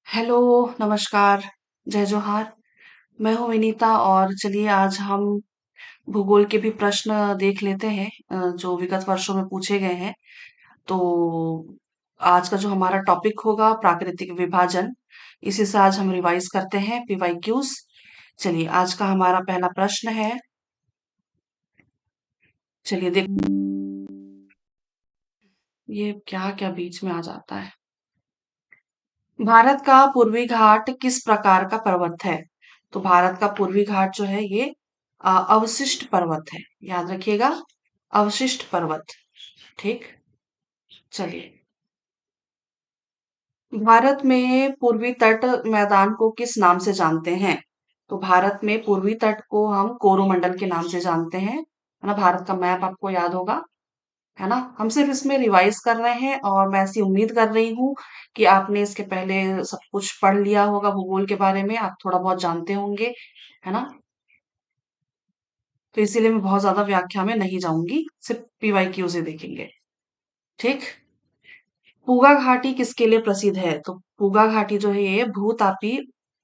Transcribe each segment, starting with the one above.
Hello, नमस्कार, जय जोहार। मैं हूँ विनीता और चलिए आज हम भूगोल के भी प्रश्न देख लेते हैं जो विगत वर्षों में पूछे गए हैं। तो आज का जो हमारा टॉपिक होगा प्राकृतिक विभाजन, इसी से आज हम रिवाइज करते हैं पीवाईक्यूज। चलिए आज का हमारा पहला प्रश्न है। चलिए देख, ये क्या क्या बीच में आ जाता है। भारत का पूर्वी घाट किस प्रकार का पर्वत है? तो भारत का पूर्वी घाट जो है ये अवशिष्ट पर्वत है, याद रखिएगा, अवशिष्ट पर्वत। ठीक। चलिए, भारत में पूर्वी तट मैदान को किस नाम से जानते हैं? तो भारत में पूर्वी तट को हम कोरोमंडल के नाम से जानते हैं, है ना। भारत का मैप आपको याद होगा, है ना। हम सिर्फ इसमें रिवाइज कर रहे हैं और मैं ऐसी उम्मीद कर रही हूँ कि आपने इसके पहले सब कुछ पढ़ लिया होगा भूगोल के बारे में, आप थोड़ा बहुत जानते होंगे, है ना। तो इसीलिए मैं बहुत ज्यादा व्याख्या में नहीं जाऊंगी, सिर्फ पीवाईक्यू से देखेंगे। ठीक। पूगा घाटी किसके लिए प्रसिद्ध है? तो पूगा घाटी जो है ये भूतापी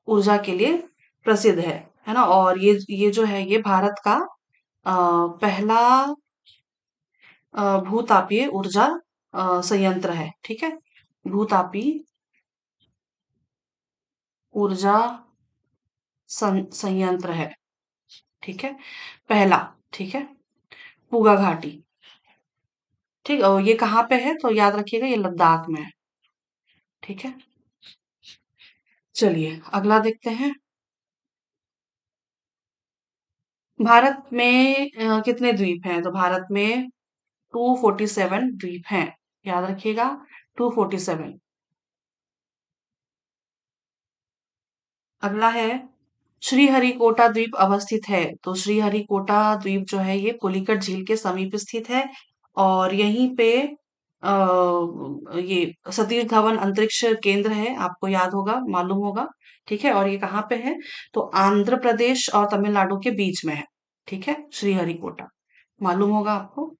ऊर्जा के लिए प्रसिद्ध है ना। और ये जो है ये भारत का पहला भूतापीय ऊर्जा संयंत्र है। ठीक है, भूतापी ऊर्जा संयंत्र है। ठीक है, पहला। ठीक है, पूगा घाटी। ठीक, और ये कहाँ पे है? तो याद रखिएगा ये लद्दाख में है। ठीक है, चलिए अगला देखते हैं। भारत में कितने द्वीप हैं? तो भारत में 247 द्वीप हैं, याद रखिएगा, 247। अगला है, श्रीहरिकोटा द्वीप अवस्थित है। तो श्रीहरिकोटा द्वीप जो है ये पुलिकट झील के समीप स्थित है और यहीं पे ये सतीश धवन अंतरिक्ष केंद्र है, आपको याद होगा, मालूम होगा। ठीक है, और ये कहाँ पे है? तो आंध्र प्रदेश और तमिलनाडु के बीच में है। ठीक है, श्रीहरिकोटा मालूम होगा आपको।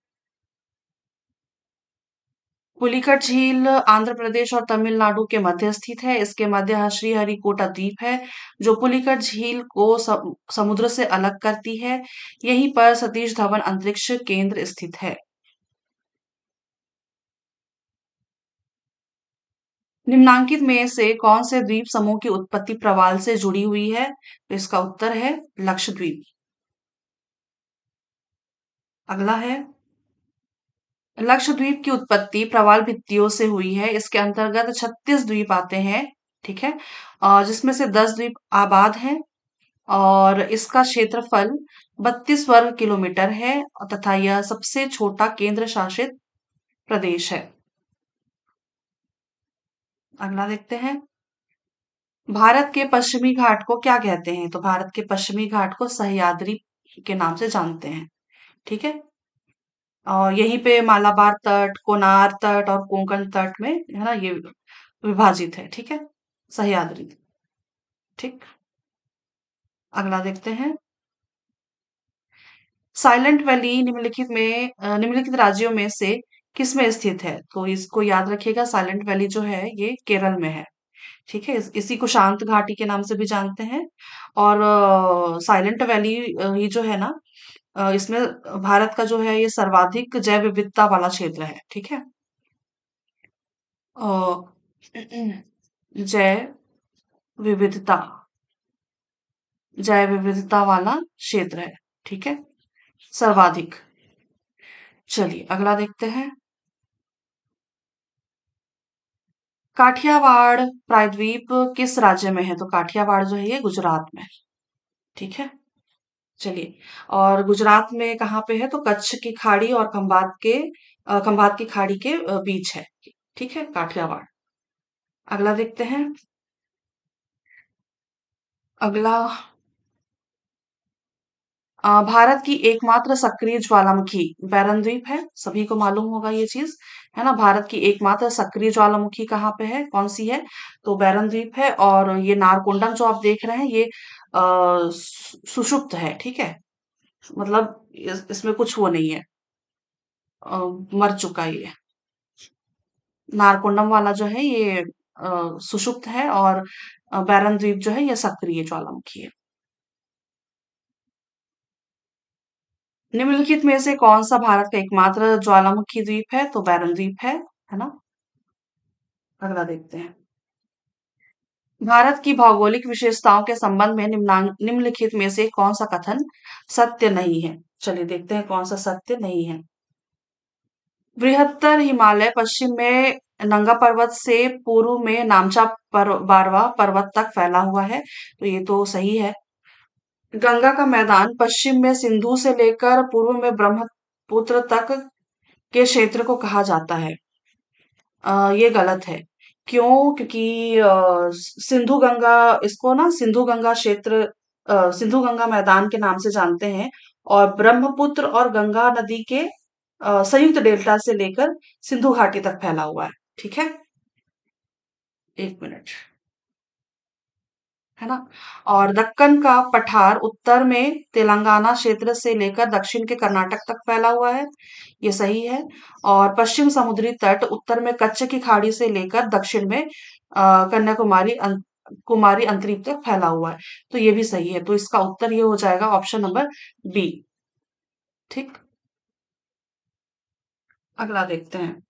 पुलिकट झील आंध्र प्रदेश और तमिलनाडु के मध्य स्थित है। इसके मध्य श्रीहरिकोटा द्वीप है जो पुलिकट झील को समुद्र से अलग करती है। यहीं पर सतीश धवन अंतरिक्ष केंद्र स्थित है। निम्नांकित में से कौन से द्वीप समूह की उत्पत्ति प्रवाल से जुड़ी हुई है? तो इसका उत्तर है लक्षद्वीप। अगला है, लक्षद्वीप की उत्पत्ति प्रवाल भित्तियों से हुई है। इसके अंतर्गत 36 द्वीप आते हैं। ठीक है, जिसमें से 10 द्वीप आबाद हैं और इसका क्षेत्रफल 32 वर्ग किलोमीटर है तथा यह सबसे छोटा केंद्र शासित प्रदेश है। अगला देखते हैं, भारत के पश्चिमी घाट को क्या कहते हैं? तो भारत के पश्चिमी घाट को सह्याद्री के नाम से जानते हैं। ठीक है, और यहीं पे मालाबार तट, कोनार तट और कोंकण तट में, है ना, ये विभाजित है। ठीक है, सह्याद्री। ठीक। अगला देखते हैं, साइलेंट वैली निम्नलिखित राज्यों में से किस में स्थित है? तो इसको याद रखिएगा, साइलेंट वैली जो है ये केरल में है। ठीक है, इसी को शांत घाटी के नाम से भी जानते हैं। और साइलेंट वैली ही जो है ना, इसमें भारत का जो है ये सर्वाधिक जैव विविधता वाला क्षेत्र है। ठीक है, अ, जैव विविधता जैव विविधता वाला क्षेत्र है। ठीक है, सर्वाधिक। चलिए अगला देखते हैं, काठियावाड़ प्रायद्वीप किस राज्य में है? तो काठियावाड़ जो है ये गुजरात में है। ठीक है, चलिए, और गुजरात में कहाँ पे है? तो कच्छ की खाड़ी और खंभात की खाड़ी के बीच है। ठीक है, काठियावाड़। अगला देखते हैं, अगला, भारत की एकमात्र सक्रिय ज्वालामुखी बैरन द्वीप है, सभी को मालूम होगा ये चीज, है ना। भारत की एकमात्र सक्रिय ज्वालामुखी कहाँ पे है, कौन सी है? तो बैरन द्वीप है। और ये नारकोंडम जो आप देख रहे हैं ये सुषुप्त है। ठीक है, मतलब इसमें कुछ वो नहीं है, अ, मर चुका है ये। नारकोंडम वाला जो है ये सुषुप्त है, और बैरन द्वीप जो है ये सक्रिय ज्वालामुखी है। निम्नलिखित में से कौन सा भारत का एकमात्र ज्वालामुखी द्वीप है? तो बैरन द्वीप है ना? अगला देखते हैं। भारत की भौगोलिक विशेषताओं के संबंध में निम्नलिखित में से कौन सा कथन सत्य नहीं है? चलिए देखते हैं कौन सा सत्य नहीं है। बृहत्तर हिमालय पश्चिम में नंगा पर्वत से पूर्व में नामचा बारवा पर्वत तक फैला हुआ है, तो ये तो सही है। गंगा का मैदान पश्चिम में सिंधु से लेकर पूर्व में ब्रह्मपुत्र तक के क्षेत्र को कहा जाता है। ये गलत है। क्यों? क्योंकि सिंधु गंगा, इसको ना सिंधु गंगा क्षेत्र, सिंधु गंगा मैदान के नाम से जानते हैं, और ब्रह्मपुत्र और गंगा नदी के संयुक्त डेल्टा से लेकर सिंधु घाटी तक फैला हुआ है। ठीक है, एक मिनट, है ना? और दक्कन का पठार उत्तर में तेलंगाना क्षेत्र से लेकर दक्षिण के कर्नाटक तक फैला हुआ है, ये सही है। और पश्चिम समुद्री तट उत्तर में कच्छ की खाड़ी से लेकर दक्षिण में कुमारी अंतरीप तक फैला हुआ है, तो ये भी सही है। तो इसका उत्तर ये हो जाएगा ऑप्शन नंबर बी। ठीक, अगला देखते हैं।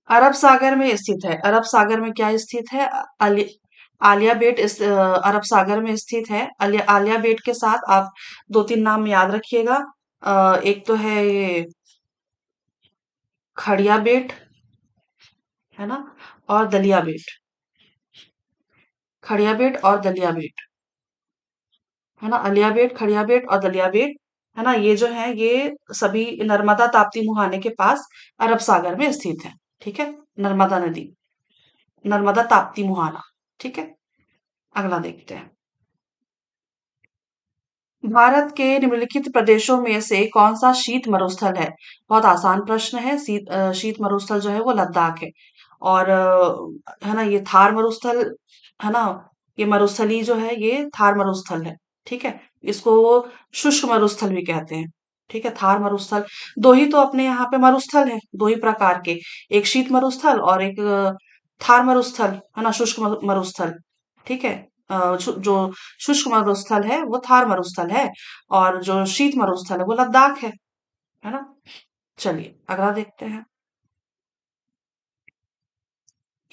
अरब सागर में स्थित है। अरब सागर में क्या स्थित है? आलिया बेट अरब सागर में स्थित है। आलिया बेट के साथ आप दो तीन नाम याद रखिएगा। एक तो है ये खड़िया बेट, है ना, और दलिया बेट। खड़िया बेट और दलिया बेट, है ना, अलिया बेट, खड़िया बेट और दलिया बेट, है ना, ये जो है ये सभी नर्मदा ताप्ती मुहाने के पास अरब सागर में स्थित है। ठीक है, नर्मदा नदी, नर्मदा ताप्ती मुहाना। ठीक है, अगला देखते हैं। भारत के निम्नलिखित प्रदेशों में से कौन सा शीत मरुस्थल है? बहुत आसान प्रश्न है। शीत मरुस्थल जो है वो लद्दाख है। और है ना, ये थार मरुस्थल, है ना, ये मरुस्थली जो है ये थार मरुस्थल है। ठीक है, इसको वो शुष्क मरुस्थल भी कहते हैं। ठीक है, थार मरुस्थल, दो ही तो अपने यहाँ पे मरुस्थल है, दो ही प्रकार के, एक शीत मरुस्थल और एक थार मरुस्थल, है ना, शुष्क मरुस्थल। ठीक है, जो शुष्क मरुस्थल है वो थार मरुस्थल है, और जो शीत मरुस्थल है वो लद्दाख है ना? चलिए अगला देखते हैं।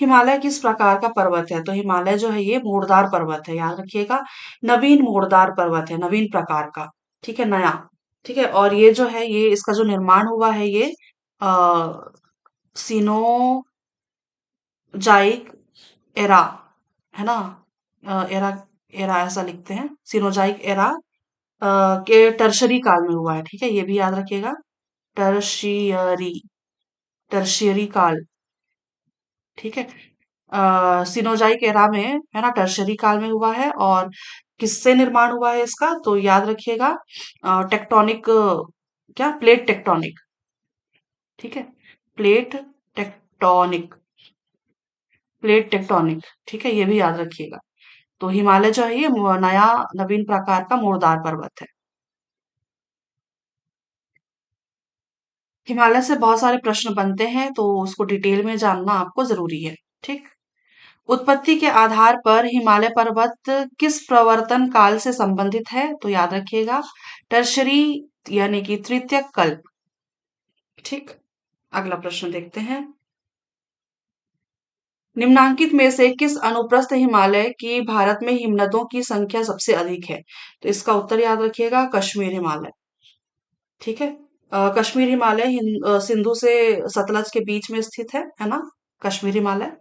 हिमालय किस प्रकार का पर्वत है? तो हिमालय जो है ये मोड़दार पर्वत है, याद रखिएगा। नवीन मोड़दार पर्वत है, नवीन प्रकार का। ठीक है, नया। ठीक है, और ये जो है ये इसका जो निर्माण हुआ है ये सिनोजाइक एरा, है ना, एरा, एरा ऐसा लिखते हैं, सिनोजाइक एरा के टर्शरी काल में हुआ है। ठीक है, ये भी याद रखिएगा, टर्शियरी, टर्शियरी काल। ठीक है, सिनोजाइक एरा में, है ना, टर्शरी काल में हुआ है। और किससे निर्माण हुआ है इसका? तो याद रखिएगा, टेक्टोनिक, क्या, प्लेट टेक्टोनिक। ठीक है, प्लेट टेक्टोनिक, प्लेट टेक्टोनिक। ठीक है, ये भी याद रखिएगा। तो हिमालय जो है ये नया नवीन प्रकार का मोड़दार पर्वत है। हिमालय से बहुत सारे प्रश्न बनते हैं, तो उसको डिटेल में जानना आपको जरूरी है। ठीक, उत्पत्ति के आधार पर हिमालय पर्वत किस प्रवर्तन काल से संबंधित है? तो याद रखिएगा, टर्शरी, यानी कि तृतीयक कल्प। ठीक, अगला प्रश्न देखते हैं। निम्नांकित में से किस अनुप्रस्थ हिमालय की भारत में हिमनदों की संख्या सबसे अधिक है? तो इसका उत्तर याद रखिएगा, कश्मीर हिमालय। ठीक है, कश्मीर हिमालय सिंधु से सतलज के बीच में स्थित है ना, कश्मीर हिमालय।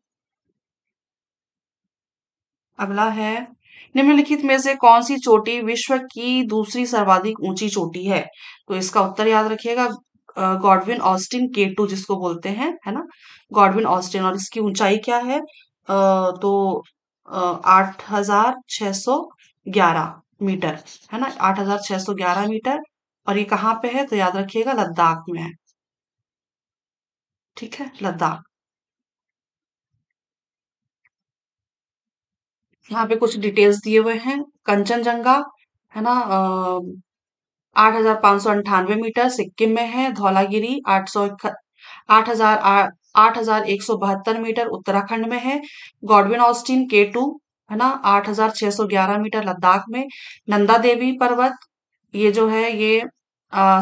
अगला है, निम्नलिखित में से कौन सी चोटी विश्व की दूसरी सर्वाधिक ऊंची चोटी है? तो इसका उत्तर याद रखिएगा, गॉडविन ऑस्टिन केटू जिसको बोलते हैं, है ना, गॉडविन ऑस्टिन। और इसकी ऊंचाई क्या है? तो 8,611 मीटर, है ना, 8,611 मीटर। और ये कहाँ पे है? तो याद रखिएगा, लद्दाख में है। ठीक है, लद्दाख। यहाँ पे कुछ डिटेल्स दिए हुए हैं। कंचनजंगा, है ना, 8,598 मीटर सिक्किम में है। धौलागिरी 800, 8,000 8,172 मीटर उत्तराखंड में है। गॉडविन ऑस्टिन K2 है ना 8,611 मीटर लद्दाख में। नंदा देवी पर्वत ये जो है ये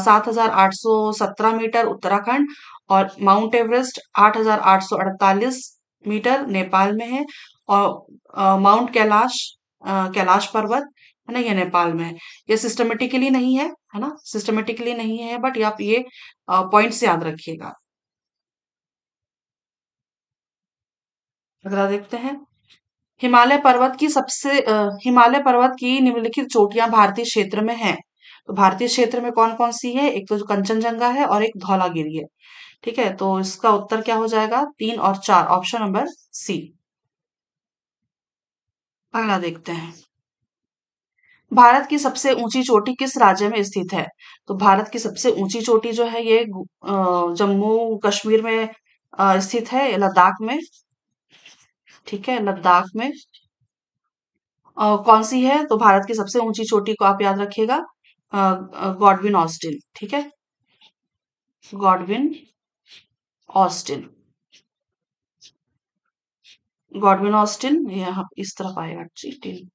7,817 मीटर उत्तराखंड। और माउंट एवरेस्ट 8,848 मीटर नेपाल में है। और माउंट कैलाश कैलाश पर्वत है ना ये नेपाल में है। ये सिस्टमेटिकली नहीं है ना सिस्टमेटिकली नहीं है, बट आप ये पॉइंट्स याद रखिएगा। अगला देखते हैं। हिमालय पर्वत की निम्नलिखित चोटियां भारतीय क्षेत्र में हैं। तो भारतीय क्षेत्र में कौन कौन सी है? एक तो जो कंचनजंगा है और एक धौलागिरी है। ठीक है, तो इसका उत्तर क्या हो जाएगा? 3 और 4, ऑप्शन नंबर सी। अगला देखते हैं। भारत की सबसे ऊंची चोटी किस राज्य में स्थित है? तो भारत की सबसे ऊंची चोटी जो है ये जम्मू कश्मीर में स्थित है, लद्दाख में। ठीक है, लद्दाख में। कौन सी है? तो भारत की सबसे ऊंची चोटी को आप याद रखिएगा, गॉडविन ऑस्टिन। ठीक है, गॉडविन ऑस्टिन। गॉडविन ऑस्टिन ये यहाँ इस तरफ आएगा जी, ठीक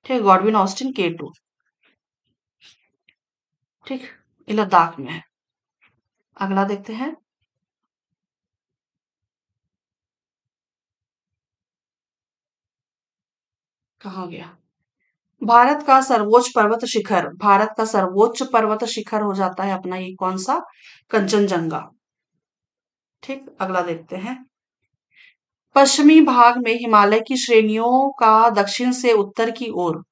है, गॉडविन ऑस्टिन K2। ठीक, ये लद्दाख में है। अगला देखते हैं। कहाँ गया? भारत का सर्वोच्च पर्वत शिखर हो जाता है अपना ये कौन सा? कंचनजंगा। ठीक, अगला देखते हैं। पश्चिमी भाग में हिमालय की श्रेणियों का दक्षिण से उत्तर की ओर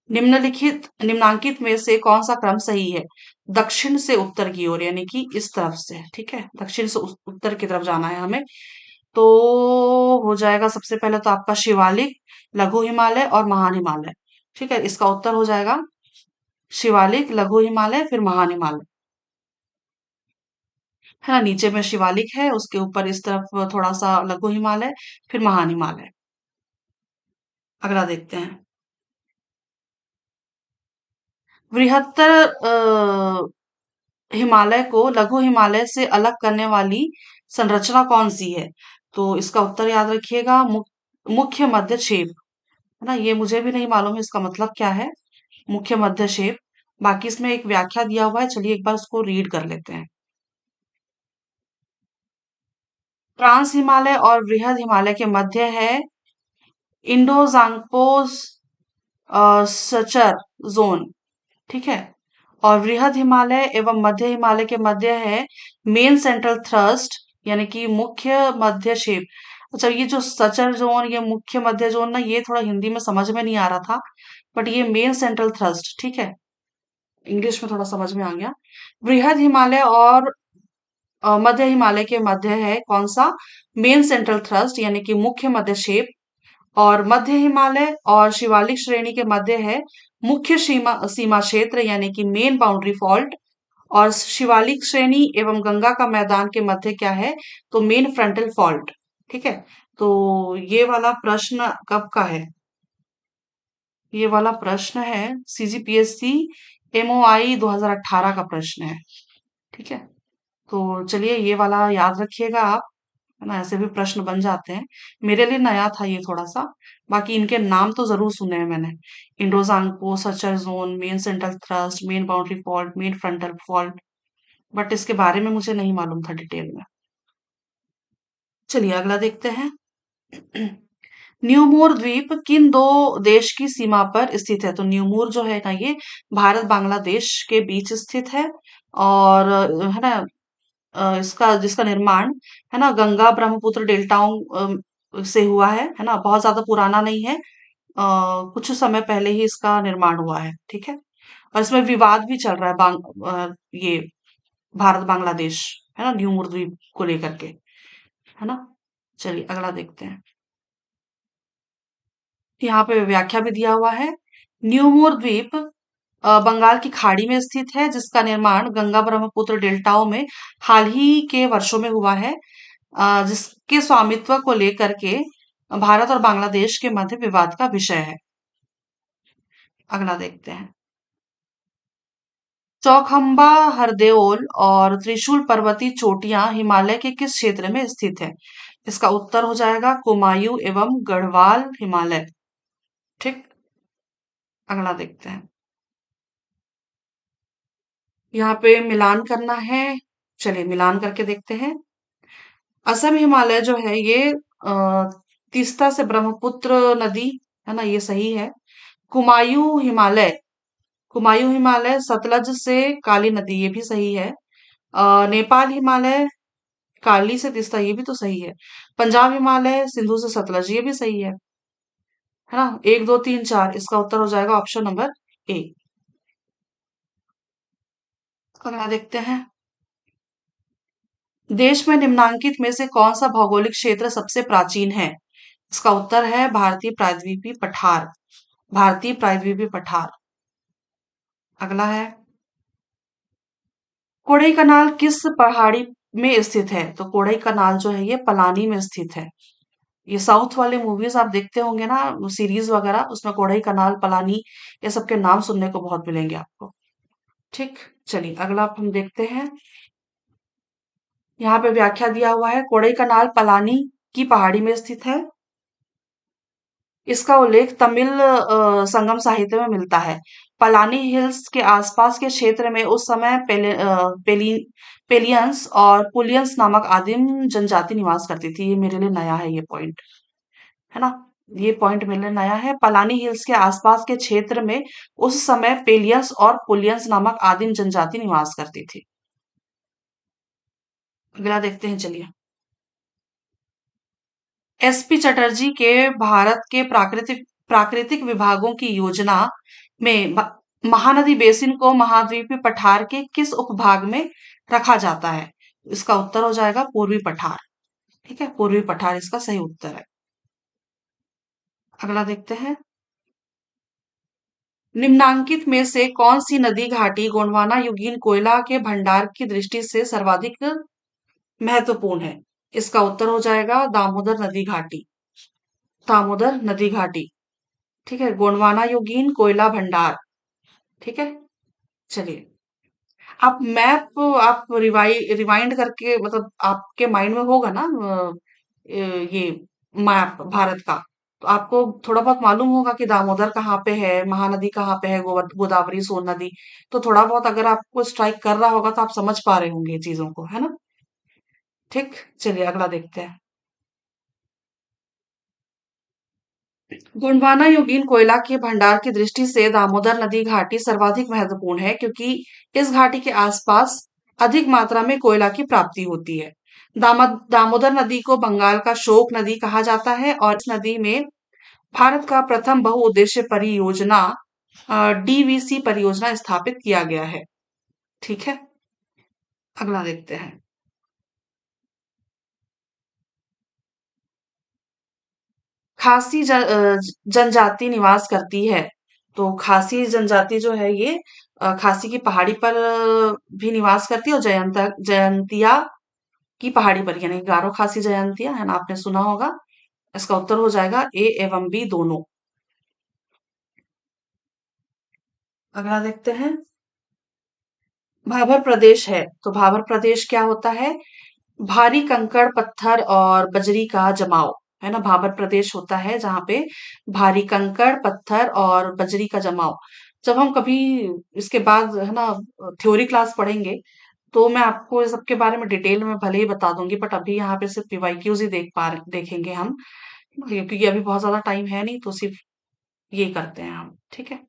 निम्नांकित में से कौन सा क्रम सही है? दक्षिण से उत्तर की ओर यानी कि इस तरफ से। ठीक है, दक्षिण से उत्तर की तरफ जाना है हमें। तो हो जाएगा सबसे पहले तो आपका शिवालिक, लघु हिमालय और महान हिमालय। ठीक है, इसका उत्तर हो जाएगा शिवालिक, लघु हिमालय, फिर महान हिमालय। है ना, नीचे में शिवालिक है, उसके ऊपर इस तरफ थोड़ा सा लघु हिमालय, फिर महान हिमालय। अगला देखते हैं। बृहत्तर हिमालय को लघु हिमालय से अलग करने वाली संरचना कौन सी है? तो इसका उत्तर याद रखिएगा, मुख्य मध्य छेद। है ना, ये मुझे भी नहीं मालूम है इसका मतलब क्या है, मुख्य मध्य छेद। बाकी इसमें एक व्याख्या दिया हुआ है, चलिए एक बार उसको रीड कर लेते हैं। ट्रांस हिमालय और बृहद हिमालय के मध्य है इंडोजांगपोज सचर जोन। ठीक है, और बृहद हिमालय एवं मध्य हिमालय के मध्य है मेन सेंट्रल थ्रस्ट यानी कि मुख्य मध्य क्षेप। अच्छा, ये जो सचर जोन, ये मुख्य मध्य जोन ना, ये थोड़ा हिंदी में समझ में नहीं आ रहा था, बट ये मेन सेंट्रल थ्रस्ट। ठीक है, इंग्लिश में थोड़ा समझ में आ गया। बृहद हिमालय और मध्य हिमालय के मध्य है कौन सा? मेन सेंट्रल थ्रस्ट यानी कि मुख्य मध्य क्षेप। और मध्य हिमालय और शिवालिक श्रेणी के मध्य है मुख्य सीमा सीमा क्षेत्र यानी कि मेन बाउंड्री फॉल्ट। और शिवालिक श्रेणी एवं गंगा का मैदान के मध्य क्या है? तो मेन फ्रंटल फॉल्ट। ठीक है, तो ये वाला प्रश्न कब का है? ये वाला प्रश्न है CGPSC MOI 2018 का प्रश्न है। ठीक है, तो चलिए ये वाला याद रखिएगा आप, है ना, ऐसे भी प्रश्न बन जाते हैं। मेरे लिए नया था ये थोड़ा सा, बाकी इनके नाम तो जरूर सुने हैं मैंने। Indo Tsangpo, suture zone, main central thrust, main boundary fault, main frontal fault, but इसके बारे में मुझे नहीं मालूम था डिटेल में। चलिए अगला देखते हैं। न्यूमोर द्वीप किन दो देश की सीमा पर स्थित है? तो न्यूमोर जो है ना ये भारत बांग्लादेश के बीच स्थित है। और है ना, इसका जिसका निर्माण है ना गंगा ब्रह्मपुत्र डेल्टाओं से हुआ है ना, बहुत ज्यादा पुराना नहीं है। कुछ समय पहले ही इसका निर्माण हुआ है। ठीक है, और इसमें विवाद भी चल रहा है ये भारत बांग्लादेश, है ना, न्यूमोर द्वीप को लेकर के। है ना, चलिए अगला देखते हैं। यहाँ पे व्याख्या भी दिया हुआ है। न्यूमोर द्वीप बंगाल की खाड़ी में स्थित है, जिसका निर्माण गंगा ब्रह्मपुत्र डेल्टाओं में हाल ही के वर्षों में हुआ है। जिसके स्वामित्व को लेकर के भारत और बांग्लादेश के मध्य विवाद का विषय है। अगला देखते हैं। चौखंबा, हरदेओल और त्रिशूल पर्वतीय चोटियां हिमालय के किस क्षेत्र में स्थित है? इसका उत्तर हो जाएगा कुमायूं एवं गढ़वाल हिमालय। ठीक। अगला देखते हैं। यहाँ पे मिलान करना है। चलिए मिलान करके देखते हैं। असम हिमालय जो है ये तीस्ता से ब्रह्मपुत्र नदी, है ना, ये सही है। कुमायूं हिमालय, कुमायूं हिमालय सतलज से काली नदी, ये भी सही है। नेपाल हिमालय काली से तीस्ता, ये भी तो सही है। पंजाब हिमालय सिंधु से सतलज, ये भी सही है ना। एक दो तीन चार, इसका उत्तर हो जाएगा ऑप्शन नंबर ए। अगला देखते हैं। देश में निम्नांकित में से कौन सा भौगोलिक क्षेत्र सबसे प्राचीन है? इसका उत्तर है भारतीय प्रायद्वीपीय पठार। भारतीय प्रायद्वीपीय पठार। अगला है, कोडई कनाल किस पहाड़ी में स्थित है? तो कोडई कनाल जो है ये पलानी में स्थित है। ये साउथ वाले मूवीज आप देखते होंगे ना, सीरीज वगैरह, उसमें कोडई कनाल, पलानी, ये सब के नाम सुनने को बहुत मिलेंगे आपको। ठीक। चलिए अगला हम देखते हैं। यहाँ पे व्याख्या दिया हुआ है, कोडई कनाल पलानी की पहाड़ी में स्थित है। इसका उल्लेख तमिल संगम साहित्य में मिलता है। पलानी हिल्स के आसपास के क्षेत्र में उस समय पेलियंस और पुलियंस नामक आदिम जनजाति निवास करती थी। ये मेरे लिए नया है, ये पॉइंट, है ना। ये पॉइंट मेरे लिए नया है। पलानी हिल्स के आसपास के क्षेत्र में उस समय पेलियंस और पुलियंस नामक आदिम जनजाति निवास करती थी। अगला देखते हैं, चलिए। एसपी चटर्जी के भारत के प्राकृतिक प्राकृतिक विभागों की योजना में महानदी बेसिन को महाद्वीपीय पठार के किस उपभाग में रखा जाता है? इसका उत्तर हो जाएगा पूर्वी पठार। ठीक है, पूर्वी पठार इसका सही उत्तर है। अगला देखते हैं। निम्नांकित में से कौन सी नदी घाटी गोंडवाना युगीन कोयला के भंडार की दृष्टि से सर्वाधिक महत्वपूर्ण है? इसका उत्तर हो जाएगा दामोदर नदी घाटी। दामोदर नदी घाटी। ठीक है, गोंडवाना योगीन कोयला भंडार। ठीक है। चलिए, आप मैप आप रिवाइंड करके, मतलब आपके माइंड में होगा ना, ये मैप भारत का, तो आपको थोड़ा बहुत मालूम होगा कि दामोदर कहाँ पे है, महानदी कहाँ पे है, गोदावरी, सोन नदी। तो थोड़ा बहुत अगर आपको स्ट्राइक कर रहा होगा तो आप समझ पा रहे होंगे चीजों को, है ना। ठीक। चलिए अगला देखते हैं। गोंडवाना योगीन कोयला के भंडार की दृष्टि से दामोदर नदी घाटी सर्वाधिक महत्वपूर्ण है, क्योंकि इस घाटी के आसपास अधिक मात्रा में कोयला की प्राप्ति होती है। दामोदर नदी को बंगाल का शोक नदी कहा जाता है और इस नदी में भारत का प्रथम बहुउद्देश्य परियोजना डीवीसी परियोजना स्थापित किया गया है। ठीक है। अगला देखते हैं। खासी जनजाति निवास करती है। तो खासी जनजाति जो है ये खासी की पहाड़ी पर भी निवास करती है, और जयंतिया की पहाड़ी पर, यानी गारो खासी जयंतिया, है ना, आपने सुना होगा। इसका उत्तर हो जाएगा ए एवं बी दोनों। अगला देखते हैं। भाबर प्रदेश है, तो भाबर प्रदेश क्या होता है? भारी कंकड़ पत्थर और बजरी का जमाव, है ना, भाबर प्रदेश होता है जहां पे भारी कंकड़ पत्थर और बजरी का जमाव। जब हम कभी इसके बाद, है ना, थ्योरी क्लास पढ़ेंगे, तो मैं आपको इस सबके बारे में डिटेल में भले ही बता दूंगी, बट अभी यहाँ पे सिर्फ पीवाईक्यूज ही देखेंगे हम, क्योंकि अभी बहुत ज्यादा टाइम है नहीं, तो सिर्फ ये करते हैं हम। ठीक है।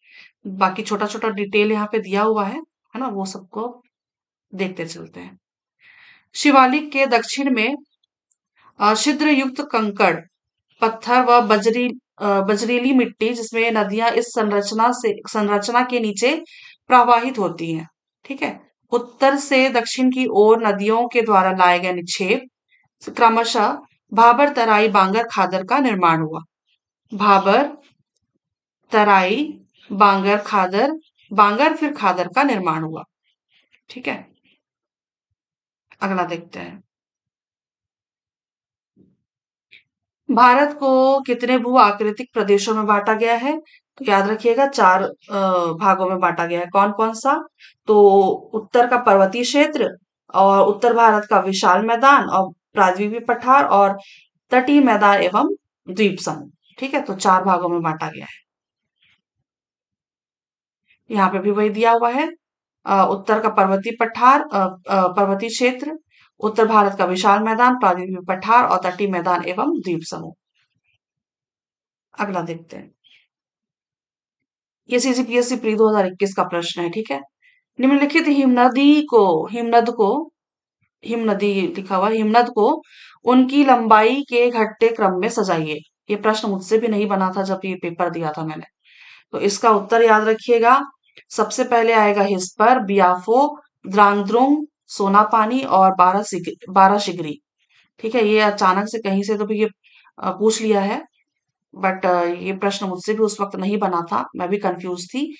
बाकी छोटा छोटा डिटेल यहाँ पे दिया हुआ है ना, वो सबको देखते चलते हैं। शिवालिक के दक्षिण में छिद्र युक्त कंकड़ पत्थर व बजरीली मिट्टी, जिसमें नदियां इस संरचना के नीचे प्रवाहित होती हैं। ठीक है। उत्तर से दक्षिण की ओर नदियों के द्वारा लाए गए निक्षेप क्रमशः भाबर तराई बांगर खादर का निर्माण हुआ। भाबर तराई बांगर खादर, बांगर फिर खादर का निर्माण हुआ। ठीक है। अगला देखते हैं। भारत को कितने भू आकृतिक प्रदेशों में बांटा गया है? तो याद रखिएगा चार भागों में बांटा गया है। कौन कौन सा? तो उत्तर का पर्वतीय क्षेत्र, और उत्तर भारत का विशाल मैदान और प्रायद्वीपीय पठार, और तटीय मैदान एवं द्वीप समूह। ठीक है, तो चार भागों में बांटा गया है। यहाँ पे भी वही दिया हुआ है। उत्तर का पर्वतीय पठार, पर्वतीय क्षेत्र, उत्तर भारत का विशाल मैदान, प्रायद्वीपीय पठार और तटीय मैदान एवं द्वीप समूह। अगला देखते हैं। ये सीजीपीएससी प्री 2021 का प्रश्न है। ठीक है, निम्नलिखित हिमनद को हिमनदी लिखा हुआ है, हिमनद को उनकी लंबाई के घटते क्रम में सजाइए। ये प्रश्न मुझसे भी नहीं बना था जब ये पेपर दिया था मैंने। तो इसका उत्तर याद रखिएगा। सबसे पहले आएगा हिस्पर, बियाफो, द्रांगद्रुंग, सोनापानी और बारह शिगरी। ठीक है, ये अचानक से कहीं से तो भी ये पूछ लिया है, बट ये प्रश्न मुझसे भी उस वक्त नहीं बना था, मैं भी कंफ्यूज थी।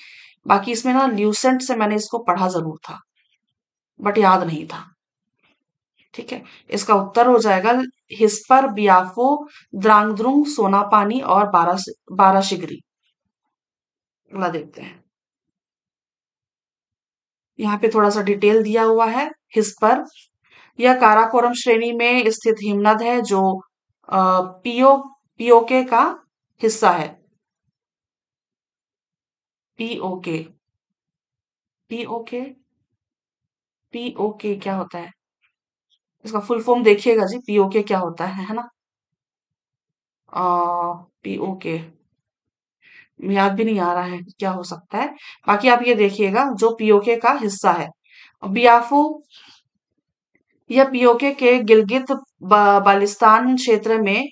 बाकी इसमें ना ल्यूसेंट से मैंने इसको पढ़ा जरूर था, बट याद नहीं था। ठीक है, इसका उत्तर हो जाएगा हिस्पर, बियाफो, द्रांगद्रुंग, सोनापानी और बारह शिगरी। अगला देखते हैं। यहाँ पे थोड़ा सा डिटेल दिया हुआ है। हिस्पर, यह काराकोरम श्रेणी में स्थित हिमनद है जो पीओके का हिस्सा है। पीओके, पीओके, पीओके क्या होता है? इसका फुल फॉर्म देखिएगा जी, पीओके क्या होता है ना? पीओके याद भी नहीं आ रहा है क्या हो सकता है। बाकी आप ये देखिएगा, जो पीओके का हिस्सा है। बियाफो, यह पीओके के गिलगित बाल्टिस्तान क्षेत्र में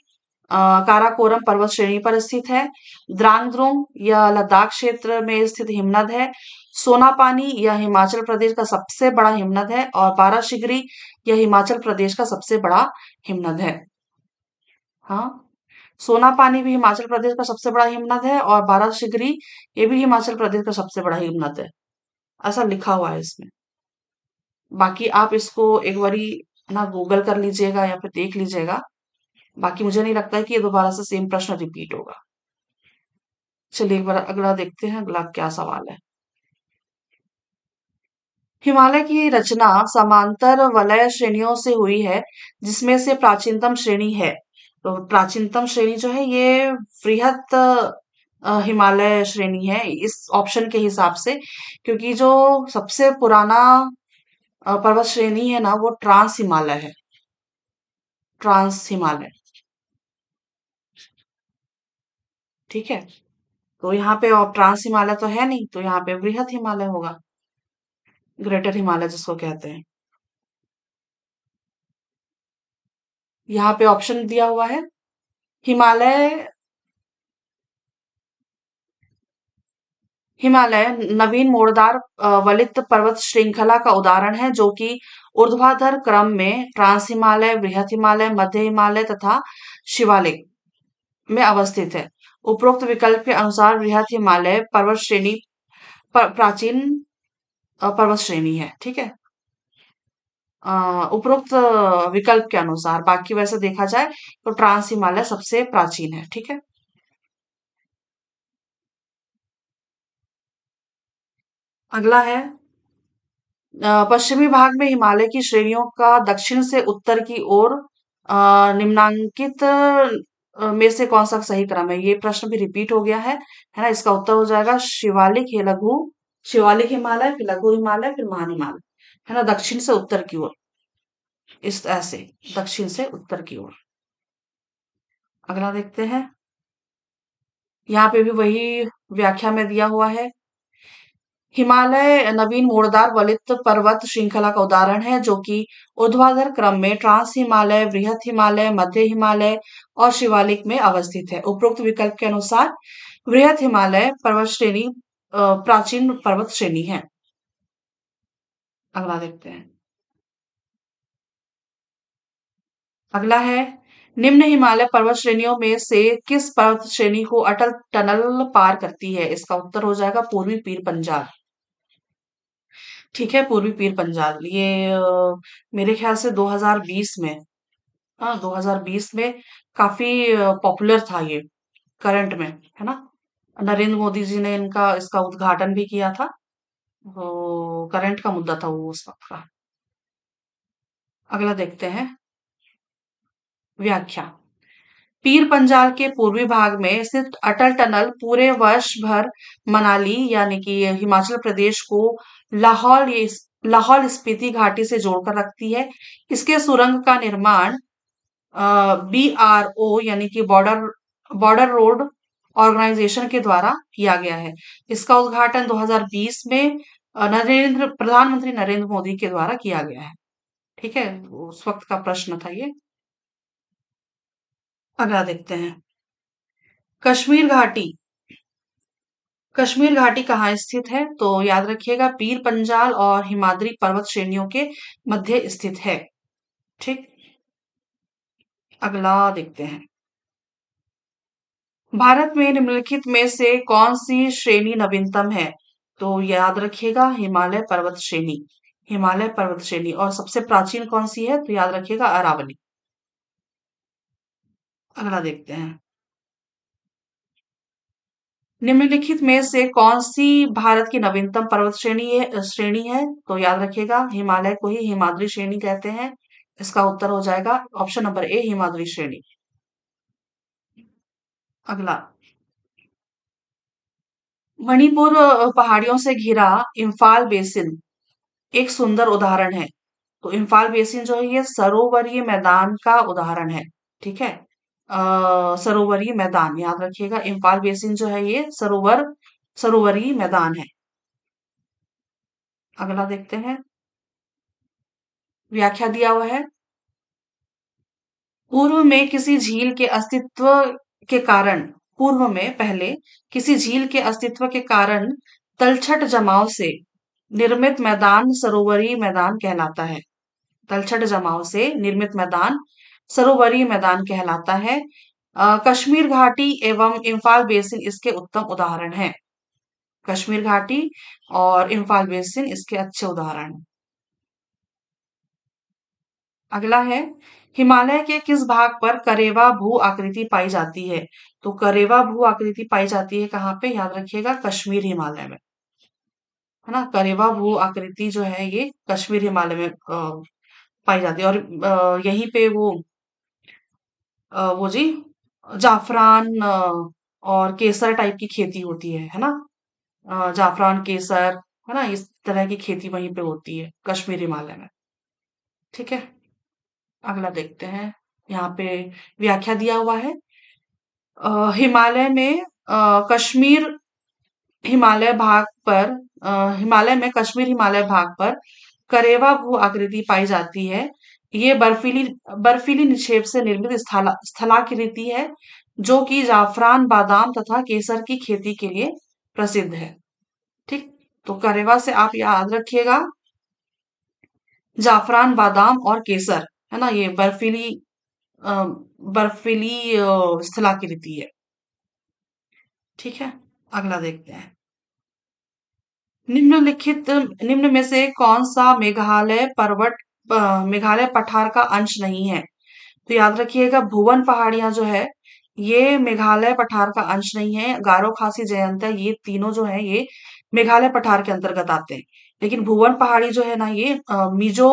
काराकोरम पर्वत श्रेणी पर स्थित है। द्रांगद्रोंग, यह लद्दाख क्षेत्र में स्थित हिमनद है। सोनापानी, यह हिमाचल प्रदेश का सबसे बड़ा हिमनद है। और बाराशिगरी, यह हिमाचल प्रदेश का सबसे बड़ा हिमनद है। हाँ, सोनापानी भी हिमाचल प्रदेश का सबसे बड़ा हिमनद है, और बाराशिगरी ये भी हिमाचल प्रदेश का सबसे बड़ा हिमनद है। ऐसा लिखा हुआ है इसमें। बाकी आप इसको एक बारी ना गूगल कर लीजिएगा या फिर देख लीजिएगा। बाकी मुझे नहीं लगता है कि ये दोबारा से सेम प्रश्न रिपीट होगा। चलिए एक बार अगला देखते हैं, अगला क्या सवाल है। हिमालय की रचना समांतर वलय श्रेणियों से हुई है, जिसमें से प्राचीनतम श्रेणी है। तो प्राचीनतम श्रेणी जो है ये वृहत हिमालय श्रेणी है इस ऑप्शन के हिसाब से, क्योंकि जो सबसे पुराना पर्वत श्रेणी है ना, वो ट्रांस हिमालय है। ट्रांस हिमालय। ठीक है, तो यहाँ पे और ट्रांस हिमालय तो है नहीं, तो यहाँ पे वृहत हिमालय होगा, ग्रेटर हिमालय जिसको कहते हैं। यहाँ पे ऑप्शन दिया हुआ है। हिमालय हिमालय नवीन मोड़दार वलित पर्वत श्रृंखला का उदाहरण है, जो कि ऊर्ध्वाधर क्रम में ट्रांस हिमालय, बृहत हिमालय, मध्य हिमालय तथा शिवालिक में अवस्थित है। उपरोक्त विकल्प के अनुसार बृहत हिमालय पर्वत श्रेणी प्राचीन पर्वत श्रेणी है। ठीक है, उपरोक्त विकल्प के अनुसार, बाकी वैसे देखा जाए तो ट्रांस हिमालय सबसे प्राचीन है। ठीक है, अगला है पश्चिमी भाग में हिमालय की श्रेणियों का दक्षिण से उत्तर की ओर निम्नांकित में से कौन सा सही क्रम है? ये प्रश्न भी रिपीट हो गया है ना? इसका उत्तर हो जाएगा शिवालिक, हे लघु शिवालिक हिमालय, फिर लघु हिमालय, फिर महान हिमालय। है ना, दक्षिण से उत्तर की ओर, इस ऐसे दक्षिण से उत्तर की ओर। अगला देखते हैं। यहाँ पे भी वही व्याख्या में दिया हुआ है। हिमालय नवीन मोड़दार वलित पर्वत श्रृंखला का उदाहरण है, जो कि ऊर्ध्वाधर क्रम में ट्रांस हिमालय, बृहत हिमालय, मध्य हिमालय और शिवालिक में अवस्थित है। उपरोक्त विकल्प के अनुसार बृहत हिमालय पर्वत श्रेणी प्राचीन पर्वत श्रेणी है। अगला देखते हैं। अगला है, निम्न हिमालय पर्वत श्रेणियों में से किस पर्वत श्रेणी को अटल टनल पार करती है? इसका उत्तर हो जाएगा पूर्वी पीर पंजाल। ठीक है, पूर्वी पीर पंजाल ये मेरे ख्याल से 2020 में, हाँ 2020 में काफी पॉपुलर था ये, करंट में, है ना? नरेंद्र मोदी जी ने इनका इसका उद्घाटन भी किया था। वो करंट का मुद्दा था वो उस वक्त का। अगला देखते हैं। व्याख्या। पीर पंजाल के पूर्वी भाग में स्थित अटल टनल पूरे वर्ष भर मनाली यानी कि हिमाचल प्रदेश को लाहौल स्पीति घाटी से जोड़कर रखती है। इसके सुरंग का निर्माण BRO यानी कि बॉर्डर रोड ऑर्गेनाइजेशन के द्वारा किया गया है। इसका उद्घाटन 2020 में प्रधानमंत्री नरेंद्र मोदी के द्वारा किया गया है। ठीक है, उस वक्त का प्रश्न था ये। अगला देखते हैं। कश्मीर घाटी। कश्मीर घाटी कहाँ स्थित है? तो याद रखिएगा, पीर पंजाल और हिमाद्री पर्वत श्रेणियों के मध्य स्थित है। ठीक। अगला देखते हैं। भारत में निम्नलिखित में से कौन सी श्रेणी नवीनतम है? तो याद रखिएगा, हिमालय पर्वत श्रेणी। हिमालय पर्वत श्रेणी। और सबसे प्राचीन कौन सी है? तो याद रखिएगा, अरावली। अगला देखते हैं। निम्नलिखित में से कौन सी भारत की नवीनतम पर्वत श्रेणी है? तो याद रखिएगा, हिमालय को ही हिमाद्री श्रेणी कहते हैं। इसका उत्तर हो जाएगा ऑप्शन नंबर ए, हिमाद्री श्रेणी। अगला। मणिपुर पहाड़ियों से घिरा इम्फाल बेसिन एक सुंदर उदाहरण है। तो इम्फाल बेसिन जो है ये सरोवरीय मैदान का उदाहरण है। ठीक है। सरोवरीय मैदान याद रखिएगा, इम्फाल बेसिन जो है ये सरोवरीय मैदान है। अगला देखते हैं। व्याख्या दिया हुआ है। पूर्व में किसी झील के अस्तित्व के कारण पूर्व में पहले किसी झील के अस्तित्व के कारण तलछट जमाव से निर्मित मैदान सरोवरीय मैदान कहलाता है। तलछट जमाव से निर्मित मैदान सरोवरीय मैदान कहलाता है। कश्मीर घाटी एवं इम्फाल बेसिन इसके उत्तम उदाहरण हैं। कश्मीर घाटी और इम्फाल बेसिन इसके अच्छे उदाहरण हैं। अगला है। हिमालय के किस भाग पर करेवा भू आकृति पाई जाती है? तो करेवा भू आकृति पाई जाती है कहाँ पे? याद रखिएगा, कश्मीर हिमालय में। है ना, करेवा भू आकृति जो है ये कश्मीर हिमालय में पाई जाती है। और यहीं पे वो जी जाफरान और केसर टाइप की खेती होती है ना। जाफरान केसर, है ना, इस तरह की खेती वहीं पे होती है कश्मीर हिमालय में। ठीक है। अगला देखते हैं। यहाँ पे व्याख्या दिया हुआ है। हिमालय में कश्मीर हिमालय भाग पर कश्मीर हिमालय भाग पर करेवा भू आकृति पाई जाती है। ये बर्फीली बर्फीली निक्षेप से निर्मित स्थलाकृति है जो कि जाफरान, बादाम तथा केसर की खेती के लिए प्रसिद्ध है। ठीक। तो करेवा से आप याद रखिएगा, जाफरान, बादाम और केसर, है ना, ये अ, बर्फीली स्थलाकृति है। ठीक है। अगला देखते हैं। निम्न में से कौन सा मेघालय पठार का अंश नहीं है? तो याद रखिएगा, भुवन पहाड़ियां जो है ये मेघालय पठार का अंश नहीं है। गारो, खासी, जयंतिया ये तीनों जो है ये मेघालय पठार के अंतर्गत आते हैं। लेकिन भुवन पहाड़ी जो है ना ये मिजो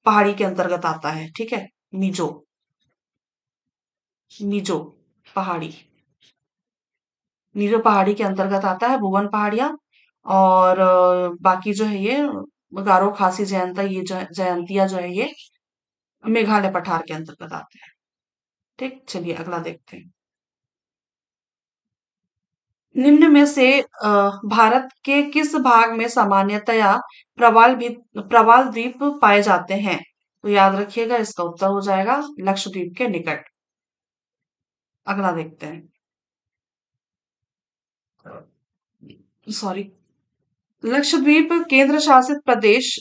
पहाड़ी के अंतर्गत आता है। ठीक है। मिजो मिजो पहाड़ी मिजो पहाड़ी के अंतर्गत आता है भुवन पहाड़ियां। और बाकी जो है ये गारो, खासी, जयंतिया जो है ये मेघालय पठार के अंतर्गत आते हैं। ठीक। चलिए अगला देखते हैं। निम्न में से भारत के किस भाग में सामान्यतया प्रवाल द्वीप पाए जाते हैं? तो याद रखिएगा, इसका उत्तर हो जाएगा लक्षद्वीप के निकट। अगला देखते हैं। सॉरी। लक्षद्वीप केंद्र शासित प्रदेश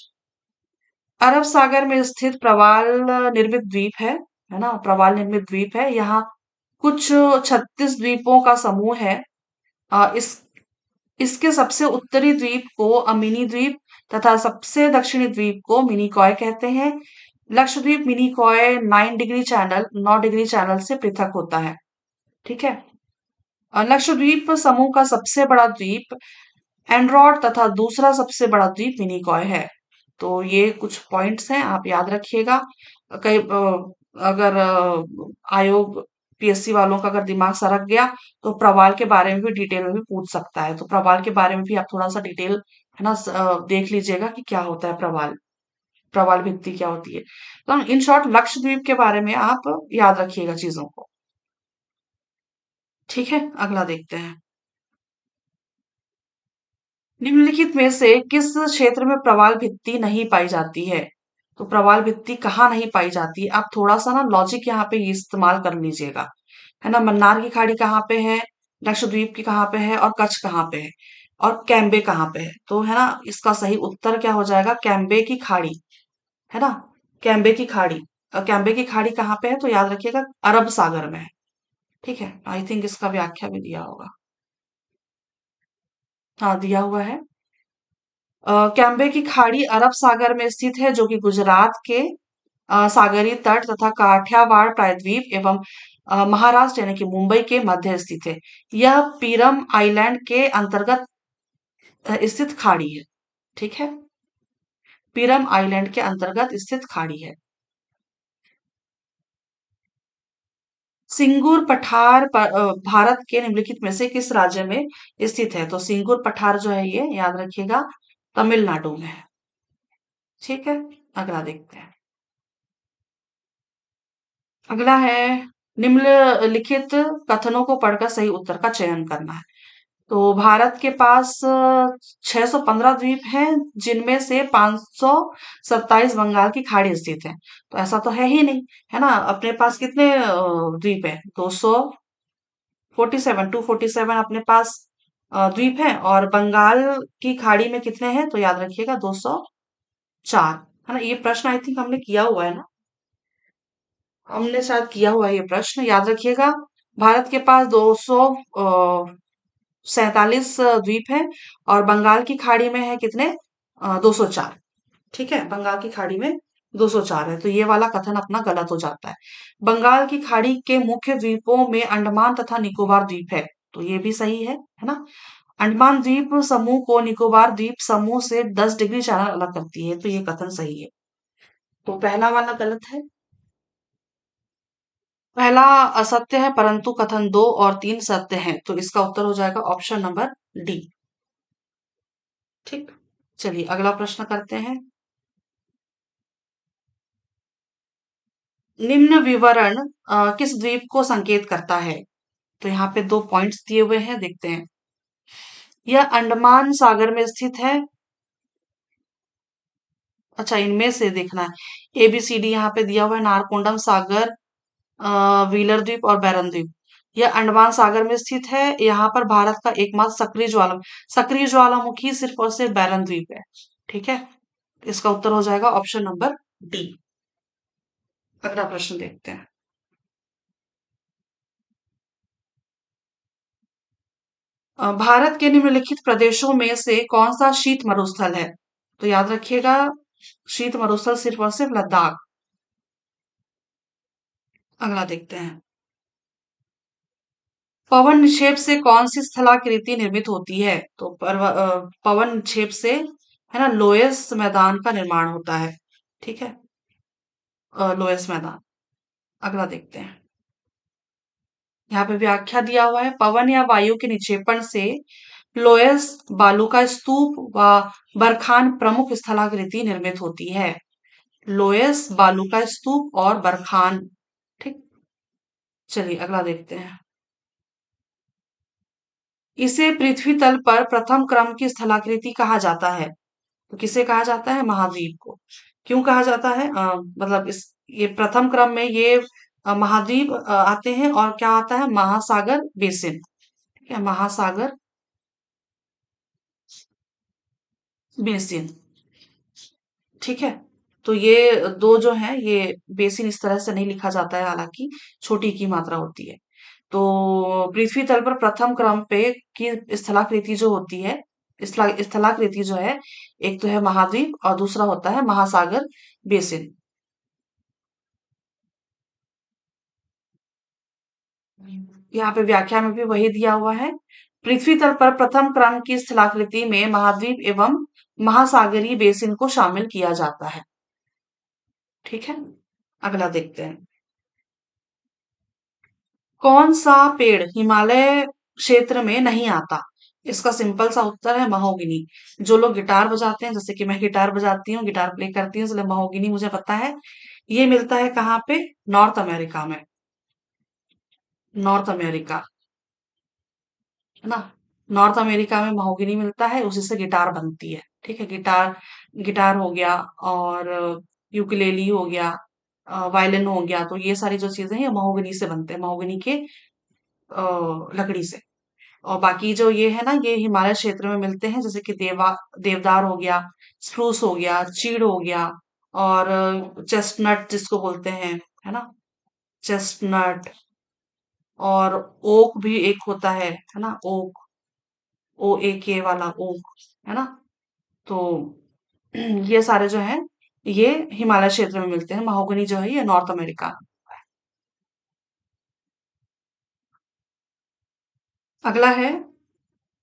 अरब सागर में स्थित प्रवाल निर्मित द्वीप है ना, प्रवाल निर्मित द्वीप है। यहाँ कुछ 36 द्वीपों का समूह है। इस इसके सबसे उत्तरी द्वीप को अमिनी द्वीप तथा सबसे दक्षिणी द्वीप को मिनिकॉय कहते हैं। लक्षद्वीप मिनिकॉय 9 डिग्री चैनल से पृथक होता है। ठीक है। लक्षद्वीप समूह का सबसे बड़ा द्वीप एंड्रोड तथा दूसरा सबसे बड़ा द्वीप मिनिकॉय है। तो ये कुछ पॉइंट्स हैं, आप याद रखिएगा। कई अगर आयोग पीएससी वालों का अगर दिमाग सरक गया तो प्रवाल के बारे में भी डिटेल में भी पूछ सकता है। तो प्रवाल के बारे में भी आप थोड़ा सा डिटेल है ना देख लीजिएगा कि क्या होता है प्रवाल, प्रवाल भित्ति क्या होती है। तो इन शॉर्ट लक्षद्वीप के बारे में आप याद रखिएगा चीजों को। ठीक है, अगला देखते हैं। निम्नलिखित में से किस क्षेत्र में प्रवाल भित्ति नहीं पाई जाती है? तो प्रवाल भित्ति कहाँ नहीं पाई जाती है? आप थोड़ा सा ना लॉजिक यहाँ पे इस्तेमाल कर लीजिएगा, है ना। मन्नार की खाड़ी कहाँ पे है, लक्षद्वीप की कहाँ पे है, और कच्छ कहाँ पे है, और कैम्बे कहाँ पे है? तो है ना, इसका सही उत्तर क्या हो जाएगा? कैम्बे की खाड़ी, है ना। कैम्बे की खाड़ी। कैम्बे की खाड़ी कहाँ पे है? तो याद रखिएगा अरब सागर में है। ठीक है, आई थिंक इसका व्याख्या भी दिया होगा। हाँ, दिया हुआ है। कैम्बे की खाड़ी अरब सागर में स्थित है, जो कि गुजरात के सागरीय तट तथा काठियावाड़ प्रायद्वीप एवं महाराष्ट्र यानी कि मुंबई के मध्य स्थित है। यह पीरम आइलैंड के अंतर्गत स्थित खाड़ी है। ठीक है, पीरम आइलैंड के अंतर्गत स्थित खाड़ी है। सिंगूर पठार भारत के निम्नलिखित में से किस राज्य में स्थित है? तो सिंगूर पठार जो है ये याद रखिएगा तमिलनाडु में है। ठीक है, अगला देखते हैं। अगला है, निम्नलिखित कथनों को पढ़कर सही उत्तर का चयन करना है। तो भारत के पास 615 द्वीप हैं, जिनमें से 527 बंगाल की खाड़ी स्थित है। तो ऐसा तो है ही नहीं, है ना। अपने पास कितने द्वीप है? 247, 247 अपने पास द्वीप है, और बंगाल की खाड़ी में कितने हैं? तो याद रखिएगा 204, है ना। ये प्रश्न आई थिंक हमने किया हुआ है ना, हमने शायद किया हुआ है ये प्रश्न, याद रखिएगा। भारत के पास 247 द्वीप है, और बंगाल की खाड़ी में है कितने? 204। ठीक है, बंगाल की खाड़ी में 204 है, तो ये वाला कथन अपना गलत हो जाता है। बंगाल की खाड़ी के मुख्य द्वीपों में अंडमान तथा निकोबार द्वीप है, तो ये भी सही है ना। अंडमान द्वीप समूह को निकोबार द्वीप समूह से 10 डिग्री चार अलग करती है, तो ये कथन सही है। तो पहला वाला गलत है। पहला असत्य है, परंतु कथन 2 और 3 सत्य हैं, तो इसका उत्तर हो जाएगा ऑप्शन नंबर डी। ठीक, चलिए अगला प्रश्न करते हैं। निम्न विवरण किस द्वीप को संकेत करता है? तो यहाँ पे 2 पॉइंट्स दिए हुए हैं, देखते हैं। यह अंडमान सागर में स्थित है। अच्छा, इनमें से देखना है, ए बी सी डी यहाँ पे दिया हुआ है, नारकोंडम सागर, व्हीलर द्वीप और बैरन द्वीप। यह अंडमान सागर में स्थित है। यहाँ पर भारत का एकमात्र सक्रिय ज्वालामुखी सिर्फ और सिर्फ बैरन द्वीप है। ठीक है, इसका उत्तर हो जाएगा ऑप्शन नंबर डी। अगला प्रश्न देखते हैं। भारत के निम्नलिखित प्रदेशों में से कौन सा शीत मरुस्थल है? तो याद रखिएगा, शीत मरुस्थल सिर्फ और सिर्फ लद्दाख। अगला देखते हैं। पवन निक्षेप से कौन सी स्थलाकृति निर्मित होती है? तो पवन निक्षेप से, है ना, लोयस मैदान का निर्माण होता है। ठीक है, लोयस मैदान। अगला देखते हैं। यहाँ पे व्याख्या दिया हुआ है, पवन या वायु के निक्षेपण से लोयस बालू का स्तूप व बरखान प्रमुख स्थलाकृति निर्मित होती है। लोयस बालू का स्तूप और बरखान। ठीक, चलिए अगला देखते हैं। इसे पृथ्वी तल पर प्रथम क्रम की स्थलाकृति कहा जाता है। तो किसे कहा जाता है? महाद्वीप को। क्यों कहा जाता है? मतलब इस ये प्रथम क्रम में ये महाद्वीप आते हैं, और क्या आता है? महासागर बेसिन। ठीक है, महासागर बेसिन। ठीक है, तो ये दो जो है, ये बेसिन इस तरह से नहीं लिखा जाता है, हालांकि छोटी की मात्रा होती है। तो पृथ्वी तल पर प्रथम क्रम पे की स्थलाकृति जो होती है, स्थलाकृति जो है, एक तो है महाद्वीप और दूसरा होता है महासागर बेसिन। यहाँ पे व्याख्या में भी वही दिया हुआ है। पृथ्वी तल पर प्रथम क्रम की स्थलाकृति में महाद्वीप एवं महासागरीय बेसिन को शामिल किया जाता है। ठीक है, अगला देखते हैं। कौन सा पेड़ हिमालय क्षेत्र में नहीं आता? इसका सिंपल सा उत्तर है महोगनी। जो लोग गिटार बजाते हैं, जैसे कि मैं गिटार बजाती हूँ, गिटार प्ले करती हूँ, इसलिए महोगनी मुझे पता है। ये मिलता है कहाँ पे? नॉर्थ अमेरिका में। नॉर्थ अमेरिका, है ना? नॉर्थ अमेरिका में महोगनी मिलता है, उसी से गिटार बनती है। ठीक है, गिटार गिटार हो गया, और यूकेलेली हो गया, वायलिन हो गया, तो ये सारी जो चीजें हैं ये महोगनी से बनते हैं, महोगनी के लकड़ी से। और बाकी जो ये है ना, ये हिमालय क्षेत्र में मिलते हैं, जैसे कि देवदार हो गया, स्प्रूस हो गया, चीड़ हो गया, और चेस्टनट जिसको बोलते हैं, है ना? चेस्टनट, और ओक भी एक होता है ना? ओक, OAK वाला ओक, है ना? तो ये सारे जो हैं, ये हिमालय क्षेत्र में मिलते हैं। महोगनी जो है ये नॉर्थ अमेरिका। अगला है,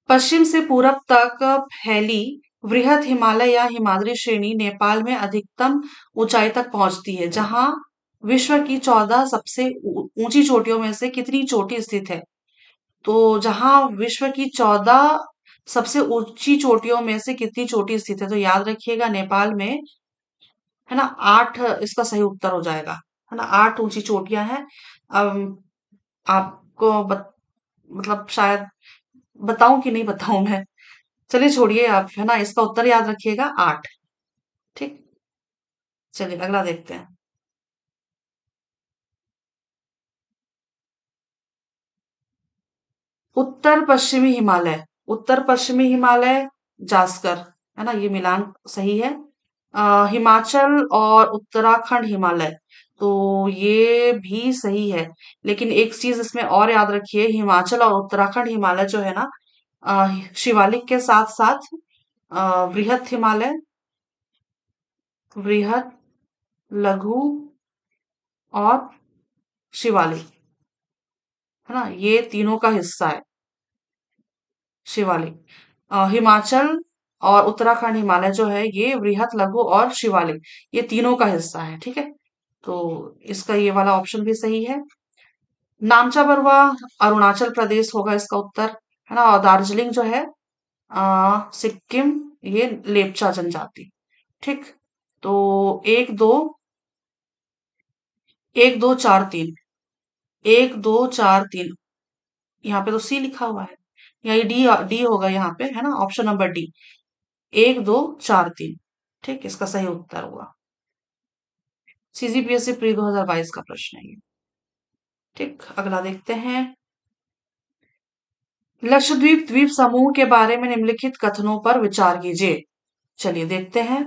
पश्चिम से पूरब तक फैली वृहद हिमालय या हिमाद्री श्रेणी नेपाल में अधिकतम ऊंचाई तक पहुंचती है, जहां विश्व की 14 सबसे ऊंची चोटियों में से कितनी चोटी स्थित है? तो जहां विश्व की 14 सबसे ऊंची चोटियों में से कितनी चोटी स्थित है, तो याद रखिएगा नेपाल में, है ना? 8 इसका सही उत्तर हो जाएगा, है ना? 8 ऊंची चोटियां हैं। अब आपको मतलब शायद बताऊं कि नहीं बताऊं मैं? चलिए छोड़िए आप, है ना? इसका उत्तर याद रखिएगा, 8। ठीक, चलिए अगला देखते हैं। उत्तर पश्चिमी हिमालय, उत्तर पश्चिमी हिमालय, जास्कर, है ना? ये मिलान सही है। हिमाचल और उत्तराखंड हिमालय, तो ये भी सही है। लेकिन एक चीज इसमें और याद रखिए, हिमाचल और उत्तराखंड हिमालय जो है ना, शिवालिक के साथ साथ वृहत हिमालय, वृहत, लघु और शिवालिक, है ना? ये तीनों का हिस्सा है शिवालिक। हिमाचल और उत्तराखंड हिमालय जो है ये वृहत, लघु और शिवालिक, ये तीनों का हिस्सा है। ठीक है, तो इसका ये वाला ऑप्शन भी सही है। नामचा बरवा अरुणाचल प्रदेश होगा इसका उत्तर, है ना? और दार्जिलिंग जो है सिक्किम, ये लेपचा जनजाति। ठीक, तो एक दो, एक दो चार तीन, एक दो चार तीन, यहाँ पे तो सी लिखा हुआ है, या ये डी, डी होगा यहाँ पे, है ना? ऑप्शन नंबर डी, एक दो चार तीन। ठीक, इसका सही उत्तर हुआ। CGPSC प्री 2022 का प्रश्न है ये। ठीक, अगला देखते हैं। लक्षद्वीप द्वीप समूह के बारे में निम्नलिखित कथनों पर विचार कीजिए। चलिए देखते हैं।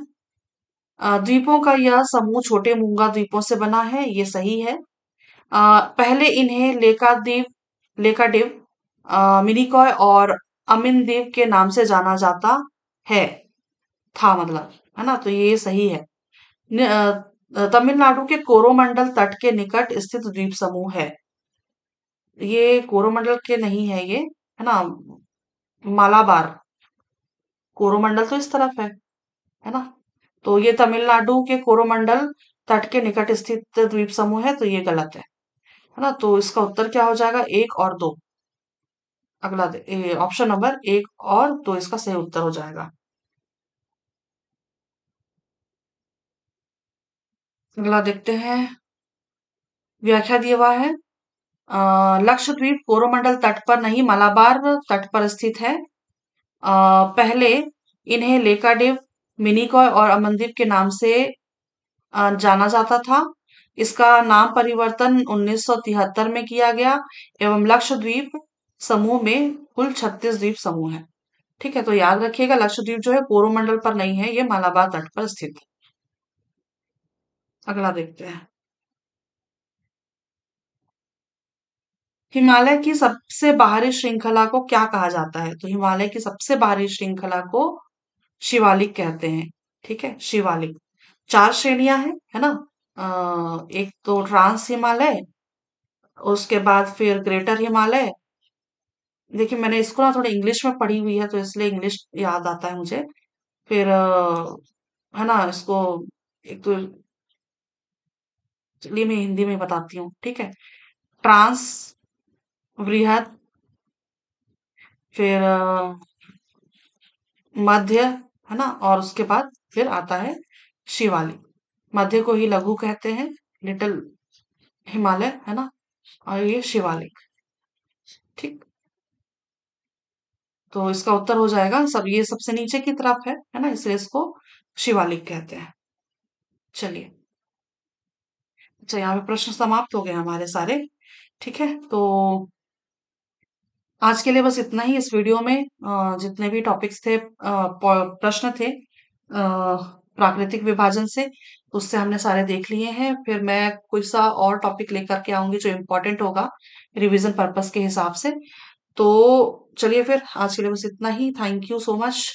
द्वीपों का यह समूह छोटे मूंगा द्वीपों से बना है, ये सही है। पहले इन्हें लेकाडिव, मिनिकॉय और अमिनदेव के नाम से जाना जाता है, था मतलब, है ना? तो ये सही है। तमिलनाडु के कोरोमंडल तट के निकट स्थित द्वीप समूह है। ये कोरोमंडल के नहीं है ये, है ना? मालाबार, कोरोमंडल तो इस तरफ है ना? तो ये तमिलनाडु के कोरोमंडल तट के निकट स्थित द्वीप समूह है, तो ये गलत है ना? तो इसका उत्तर क्या हो जाएगा? एक और दो। ऑप्शन नंबर एक और दो इसका सही उत्तर हो जाएगा। अगला देखते हैं। व्याख्या दिया हुआ है, लक्षद्वीप कोरोमंडल तट पर नहीं, मलाबार तट पर स्थित है। पहले इन्हें लेकाडिव, मिनिकॉय और अमनदीप के नाम से जाना जाता था। इसका नाम परिवर्तन 1973 में किया गया, एवं लक्षद्वीप समूह में कुल 36 द्वीप समूह है। ठीक है, तो याद रखिएगा, लक्षद्वीप जो है कोरोमंडल पर नहीं है, ये मालाबार तट पर स्थित है। अगला देखते हैं। हिमालय की सबसे बाहरी श्रृंखला को क्या कहा जाता है? तो हिमालय की सबसे बाहरी श्रृंखला को शिवालिक कहते हैं। ठीक है, शिवालिक। 4 श्रेणियां हैं, है ना? एक तो ट्रांस हिमालय, उसके बाद फिर ग्रेटर हिमालय। देखिए मैंने इसको ना थोड़ी इंग्लिश में पढ़ी हुई है तो इसलिए इंग्लिश याद आता है मुझे। फिर है ना इसको, एक तो चलिए मैं हिंदी में बताती हूँ, ठीक है। ट्रांस वृहद, फिर मध्य, है ना, और उसके बाद फिर आता है शिवालिक। मध्य को ही लघु कहते हैं, लिटिल हिमालय, है ना, और ये शिवालिक। ठीक। तो इसका उत्तर हो जाएगा सब, ये सबसे नीचे की तरफ है ना, इसलिए इसको शिवालिक कहते हैं। चलिए, अच्छा यहाँ पे प्रश्न समाप्त हो गए हमारे सारे। ठीक है, तो आज के लिए बस इतना ही इस वीडियो में। जितने भी टॉपिक्स थे, प्रश्न थे प्राकृतिक विभाजन से, उससे हमने सारे देख लिए हैं। फिर मैं कोई सा और टॉपिक लेकर के आऊंगी जो इम्पोर्टेंट होगा रिवीजन पर्पस के हिसाब से। तो चलिए फिर आज के लिए बस इतना ही। Thank you so much.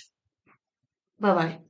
Bye bye.